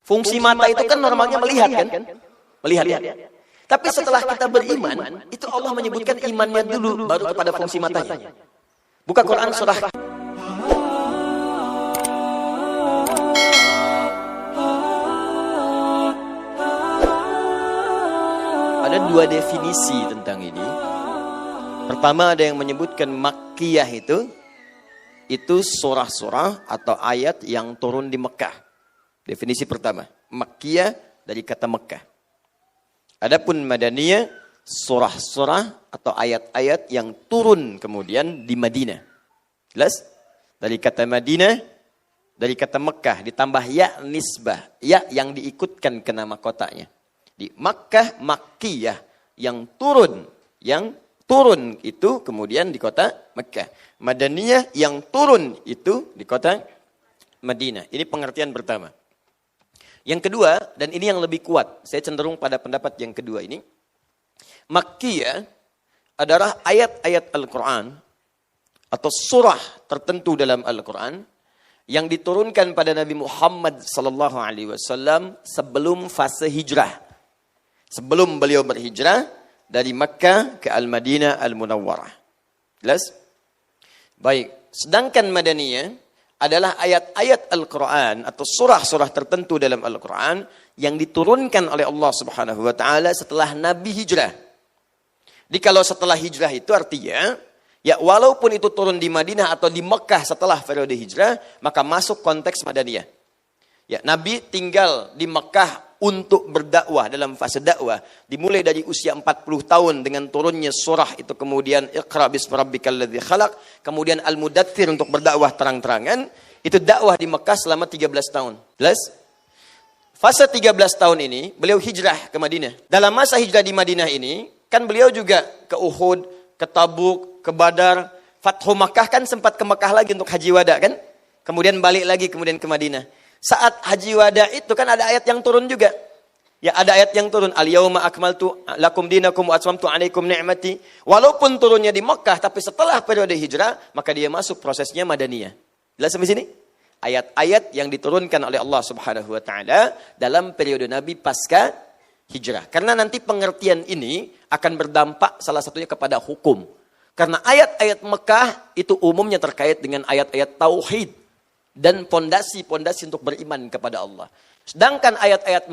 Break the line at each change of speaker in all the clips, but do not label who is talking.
Fungsi mata itu kan normalnya melihat kan? Melihat. Tapi setelah kita beriman, itu Allah menyebutkan imannya dulu, baru kepada fungsi matanya. Buka Quran surah. Ada dua definisi tentang ini. Pertama ada yang menyebutkan Makkiyah itu surah-surah atau ayat yang turun di Mekah. Definisi pertama, Makkiyah dari kata Mekah. Adapun Madaniyah, surah-surah atau ayat-ayat yang turun kemudian di Madinah. Jelas? Dari kata Madinah, dari kata Mekah ditambah ya nisbah, ya yang diikutkan ke nama kotanya. Di Makkah, Makkiyah yang turun itu kemudian di kota Mekah. Madaniyah yang turun itu di kota Madinah. Ini pengertian pertama. Yang kedua, dan ini yang lebih kuat, saya cenderung pada pendapat yang kedua ini. Makkiyah adalah ayat-ayat Al-Quran atau surah tertentu dalam Al-Quran yang diturunkan pada Nabi Muhammad SAW sebelum fase hijrah. Sebelum beliau berhijrah dari Makkah ke Al-Madinah Al-Munawwarah. Jelas? Baik, sedangkan Madaniyah adalah ayat-ayat Al-Quran atau surah-surah tertentu dalam Al-Quran yang diturunkan oleh Allah Subhanahu wa taala setelah Nabi hijrah. Jadi kalau setelah hijrah itu artinya ya walaupun itu turun di Madinah atau di Mekah setelah periode hijrah, maka masuk konteks Madaniyah. Ya, Nabi tinggal di Mekah untuk berdakwah dalam fase dakwah dimulai dari usia 40 tahun dengan turunnya surah itu, kemudian Iqra bismi rabbikal ladzi khalaq, kemudian Al-Mudaththir untuk berdakwah terang-terangan. Itu dakwah di Mekah selama 13 tahun. Jelas? Fase 13 tahun ini beliau hijrah ke Madinah. Dalam masa hijrah di Madinah ini kan beliau juga ke Uhud, ke Tabuk, ke Badar. Fathu Makkah kan sempat ke Mekah lagi untuk haji wada kan? Kemudian balik lagi kemudian ke Madinah. Saat haji wada itu kan ada ayat yang turun juga. Ya ada ayat yang turun. Al-yawma akmaltu lakum dinakum wa atmamtu alaikum ni'mati. Walaupun turunnya di Mekah, tapi setelah periode hijrah, maka dia masuk prosesnya Madaniyah. Jelas sampai sini? Ayat-ayat yang diturunkan oleh Allah Subhanahu wa taala dalam periode Nabi pasca hijrah. Karena nanti pengertian ini akan berdampak salah satunya kepada hukum. Karena ayat-ayat Mekah itu umumnya terkait dengan ayat-ayat tauhid dan pondasi-pondasi untuk beriman kepada Allah. Sedangkan ayat-ayat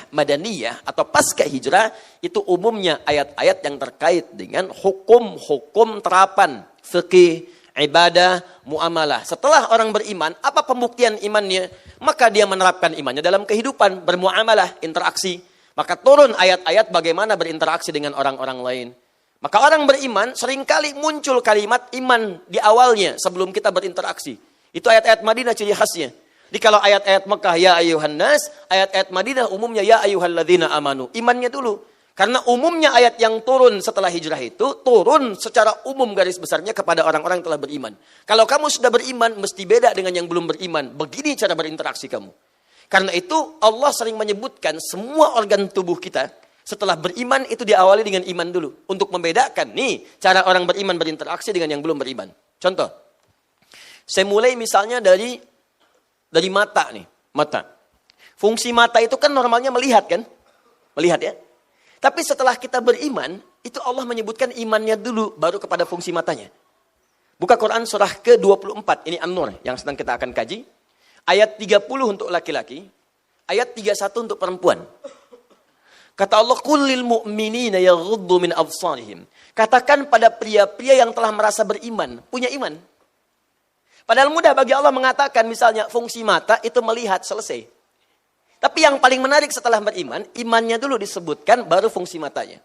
Madaniyah atau pasca hijrah itu umumnya ayat-ayat yang terkait dengan hukum-hukum terapan, fikih, ibadah, muamalah. Setelah orang beriman, apa pembuktian imannya? Maka dia menerapkan imannya dalam kehidupan, bermuamalah, interaksi. Maka turun ayat-ayat bagaimana berinteraksi dengan orang-orang lain. Maka orang beriman seringkali muncul kalimat iman di awalnya sebelum kita berinteraksi. Itu ayat-ayat Madinah ciri khasnya. Jadi kalau ayat-ayat Mekah ya ayyuhan nas, ayat-ayat Madinah umumnya ya ayyuhalladzina amanu. Imannya dulu. Karena umumnya ayat yang turun setelah hijrah itu turun secara umum garis besarnya kepada orang-orang yang telah beriman. Kalau kamu sudah beriman mesti beda dengan yang belum beriman. Begini cara berinteraksi kamu. Karena itu Allah sering menyebutkan semua organ tubuh kita setelah beriman itu diawali dengan iman dulu. Untuk membedakan nih cara orang beriman berinteraksi dengan yang belum beriman. Contoh. Saya mulai misalnya dari mata nih, mata. Fungsi mata itu kan normalnya melihat kan? Melihat ya. Tapi setelah kita beriman, itu Allah menyebutkan imannya dulu, baru kepada fungsi matanya. Buka Quran surah ke-24, ini An-Nur yang sedang kita akan kaji. Ayat 30 untuk laki-laki, ayat 31 untuk perempuan. Kata Allah, "Qul lil mu'minina yaghuddu min absarihim." Katakan pada pria-pria yang telah merasa beriman, punya iman. Padahal mudah bagi Allah mengatakan misalnya fungsi mata itu melihat, selesai. Tapi yang paling menarik setelah beriman, imannya dulu disebutkan baru fungsi matanya.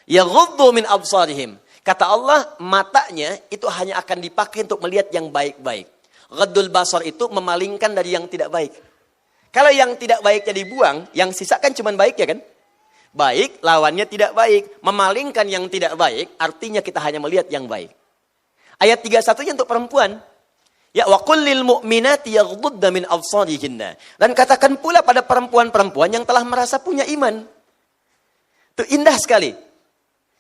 Yaghuddu min absarihim. Kata Allah, matanya itu hanya akan dipakai untuk melihat yang baik-baik. Ghaddul basar itu memalingkan dari yang tidak baik. Kalau yang tidak baiknya dibuang, yang sisa kan cuma baik ya kan? Baik, lawannya tidak baik. Memalingkan yang tidak baik, artinya kita hanya melihat yang baik. Ayat 31-nya untuk perempuan. Ya wa qul lil mu'minati yaghdudna min absarihinna. Dan katakan pula pada perempuan-perempuan yang telah merasa punya iman. Itu indah sekali.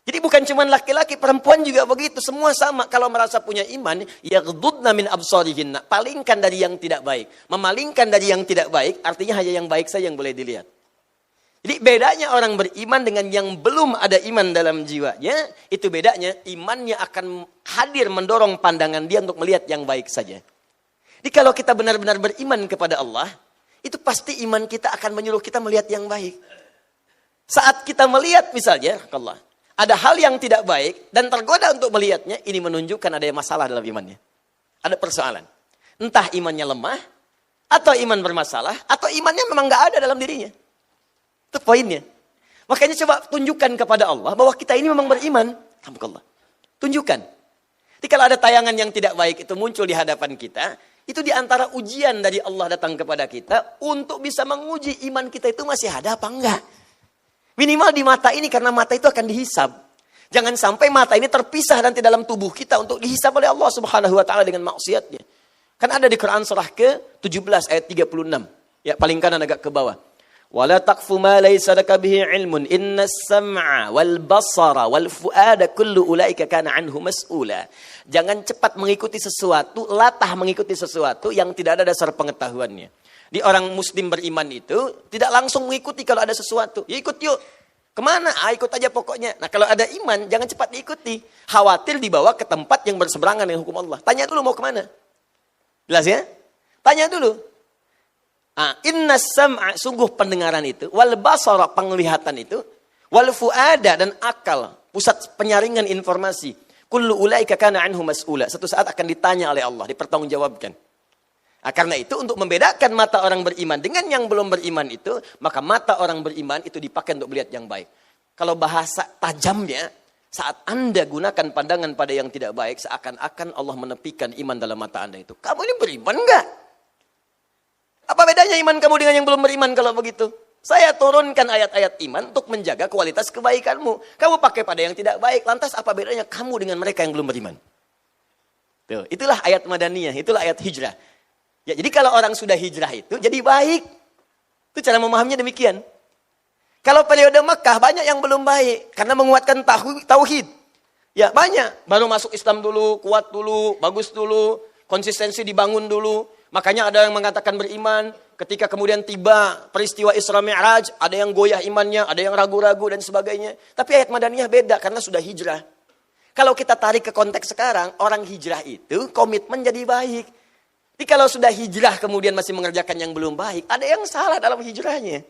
Jadi bukan cuma laki-laki, perempuan juga begitu. Semua sama. Kalau merasa punya iman, yaghdudna min absarihinna. Palingkan dari yang tidak baik. Memalingkan dari yang tidak baik, artinya hanya yang baik saja yang boleh dilihat. Jadi bedanya orang beriman dengan yang belum ada iman dalam jiwanya, itu bedanya imannya akan hadir mendorong pandangan dia untuk melihat yang baik saja. Jadi kalau kita benar-benar beriman kepada Allah, itu pasti iman kita akan menyuruh kita melihat yang baik. Saat kita melihat misalnya, Allah, ada hal yang tidak baik dan tergoda untuk melihatnya, ini menunjukkan ada masalah dalam imannya. Ada persoalan. Entah imannya lemah, atau iman bermasalah, atau imannya memang nggak ada dalam dirinya. Itu poinnya. Makanya coba tunjukkan kepada Allah bahwa kita ini memang beriman. Alhamdulillah. Tunjukkan. Jadi kalau ada tayangan yang tidak baik itu muncul di hadapan kita, itu di antara ujian dari Allah datang kepada kita untuk bisa menguji iman kita itu masih ada apa enggak. Minimal di mata ini, karena mata itu akan dihisab. Jangan sampai mata ini terpisah nanti dalam tubuh kita untuk dihisab oleh Allah Subhanahu wa taala dengan maksiatnya. Kan ada di Quran surah ke-17 ayat 36. Ya, paling kanan agak ke bawah. Wala taqfu ma laysa laka bihi ilmun innas sam'a wal basara wal fuada kullu ulaika kana anhu mas'ula. Jangan cepat mengikuti sesuatu, latah mengikuti sesuatu yang tidak ada dasar pengetahuannya. Di orang muslim beriman itu tidak langsung mengikuti kalau ada sesuatu. Ya ikut yuk. Kemana? Ikut aja pokoknya. Nah kalau ada iman jangan cepat diikuti. Khawatir dibawa ke tempat yang berseberangan dengan hukum Allah. Tanya dulu mau kemana. Jelas ya? Tanya dulu. Inna sam'a, sungguh pendengaran itu, wal basara, penglihatan itu, wal fuada, dan akal, pusat penyaringan informasi. Kullu ulaika kana anhu mas'ula. Satu saat akan ditanya oleh Allah, dipertanggungjawabkan. Karena itu untuk membedakan mata orang beriman dengan yang belum beriman itu, maka mata orang beriman itu dipakai untuk melihat yang baik. Kalau bahasa tajamnya, saat Anda gunakan pandangan pada yang tidak baik, seakan-akan Allah menepikan iman dalam mata Anda itu. Kamu ini beriman enggak? Apa bedanya iman kamu dengan yang belum beriman kalau begitu? Saya turunkan ayat-ayat iman untuk menjaga kualitas kebaikanmu. Kamu pakai pada yang tidak baik. Lantas apa bedanya kamu dengan mereka yang belum beriman? Tuh, itulah ayat Madaniyah. Itulah ayat hijrah. Ya, jadi kalau orang sudah hijrah itu jadi baik. Itu cara memahaminya demikian. Kalau periode Makkah banyak yang belum baik. Karena menguatkan tauhid. Ya banyak. Baru masuk Islam dulu, kuat dulu, bagus dulu. Konsistensi dibangun dulu. Makanya ada yang mengatakan beriman, ketika kemudian tiba peristiwa Isra Mi'raj, ada yang goyah imannya, ada yang ragu-ragu dan sebagainya. Tapi ayat Madaniyah beda karena sudah hijrah. Kalau kita tarik ke konteks sekarang, orang hijrah itu komitmen jadi baik. Jadi kalau sudah hijrah kemudian masih mengerjakan yang belum baik, ada yang salah dalam hijrahnya.